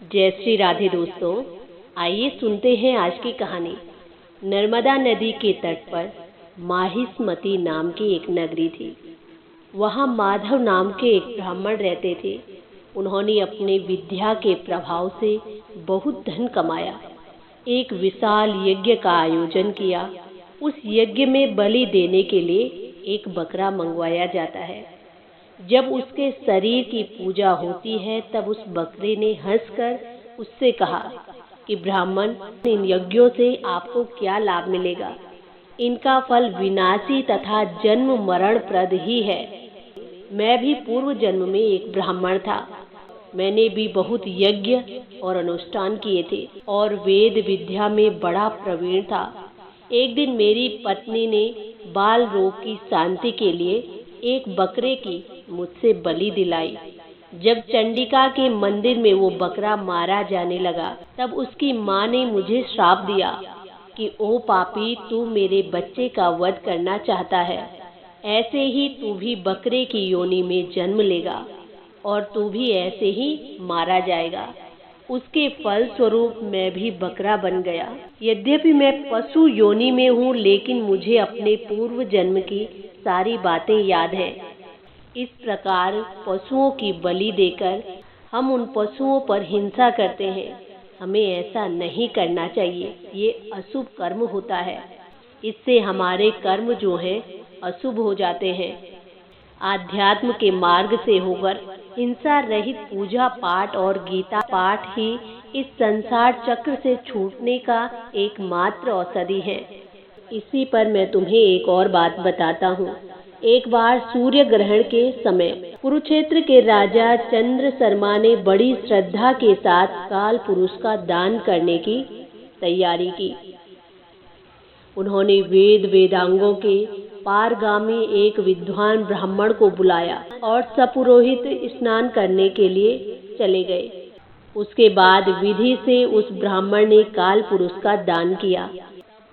जय श्री राधे दोस्तों। आइए सुनते हैं आज की कहानी। नर्मदा नदी के तट पर माहिष्मती नाम की एक नगरी थी। वहाँ माधव नाम के एक ब्राह्मण रहते थे। उन्होंने अपने विद्या के प्रभाव से बहुत धन कमाया। एक विशाल यज्ञ का आयोजन किया। उस यज्ञ में बलि देने के लिए एक बकरा मंगवाया जाता है। जब उसके शरीर की पूजा होती है तब उस बकरे ने हंसकर उससे कहा कि ब्राह्मण, इन यज्ञों से आपको क्या लाभ मिलेगा? इनका फल विनाशी तथा जन्म मरण प्रद ही है। मैं भी पूर्व जन्म में एक ब्राह्मण था। मैंने भी बहुत यज्ञ और अनुष्ठान किए थे और वेद विद्या में बड़ा प्रवीण था। एक दिन मेरी पत्नी ने बाल रोग की शांति के लिए एक बकरे की मुझसे बलि दिलाई। जब चंडिका के मंदिर में वो बकरा मारा जाने लगा तब उसकी माँ ने मुझे श्राप दिया कि ओ पापी, तू मेरे बच्चे का वध करना चाहता है। ऐसे ही तू भी बकरे की योनि में जन्म लेगा और तू भी ऐसे ही मारा जाएगा। उसके फल स्वरूप मैं भी बकरा बन गया। यद्यपि मैं पशु योनि में हूँ, लेकिन मुझे अपने पूर्व जन्म की सारी बातें याद है। इस प्रकार पशुओं की बलि देकर हम उन पशुओं पर हिंसा करते हैं। हमें ऐसा नहीं करना चाहिए। ये अशुभ कर्म होता है। इससे हमारे कर्म जो हैं अशुभ हो जाते हैं। आध्यात्म के मार्ग से होकर हिंसा रहित पूजा पाठ और गीता पाठ ही इस संसार चक्र से छूटने का एकमात्र औषधि है। इसी पर मैं तुम्हें एक और बात बताता हूँ। एक बार सूर्य ग्रहण के समय कुरुक्षेत्र के राजा चंद्र शर्मा ने बड़ी श्रद्धा के साथ काल पुरुष का दान करने की तैयारी की। उन्होंने वेद वेदांगों के पारगामी एक विद्वान ब्राह्मण को बुलाया और सपुरोहित स्नान करने के लिए चले गए। उसके बाद विधि से उस ब्राह्मण ने काल पुरुष का दान किया।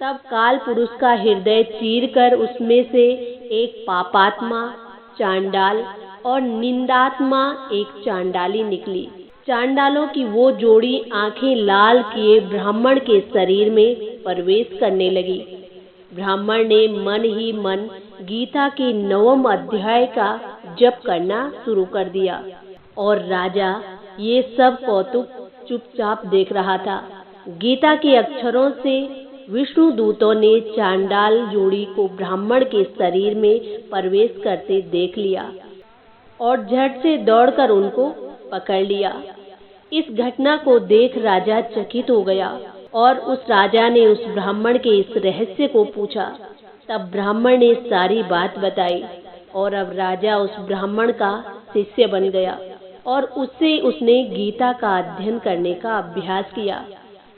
तब काल पुरुष का हृदय चीरकर उसमें से एक पापात्मा चांडाल और निंदात्मा एक चांडाली निकली। चांडालों की वो जोड़ी आंखें लाल किए ब्राह्मण के शरीर में प्रवेश करने लगी। ब्राह्मण ने मन ही मन गीता के 9वें अध्याय का जप करना शुरू कर दिया और राजा ये सब कौतुक चुपचाप देख रहा था। गीता के अक्षरों से विष्णु दूतों ने चांडाल जोड़ी को ब्राह्मण के शरीर में प्रवेश करते देख लिया और झट से दौड़कर उनको पकड़ लिया। इस घटना को देख राजा चकित हो गया और उस राजा ने उस ब्राह्मण के इस रहस्य को पूछा। तब ब्राह्मण ने सारी बात बताई और अब राजा उस ब्राह्मण का शिष्य बन गया और उससे उसने गीता का अध्ययन करने का अभ्यास किया।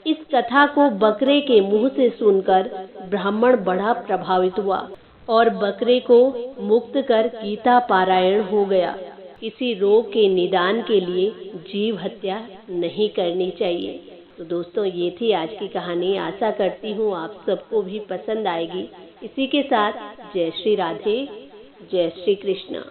इस कथा को बकरे के मुंह से सुनकर ब्राह्मण बड़ा प्रभावित हुआ और बकरे को मुक्त कर गीता पारायण हो गया। किसी रोग के निदान के लिए जीव हत्या नहीं करनी चाहिए। तो दोस्तों, ये थी आज की कहानी। आशा करती हूँ आप सबको भी पसंद आएगी। इसी के साथ जय श्री राधे, जय श्री कृष्ण।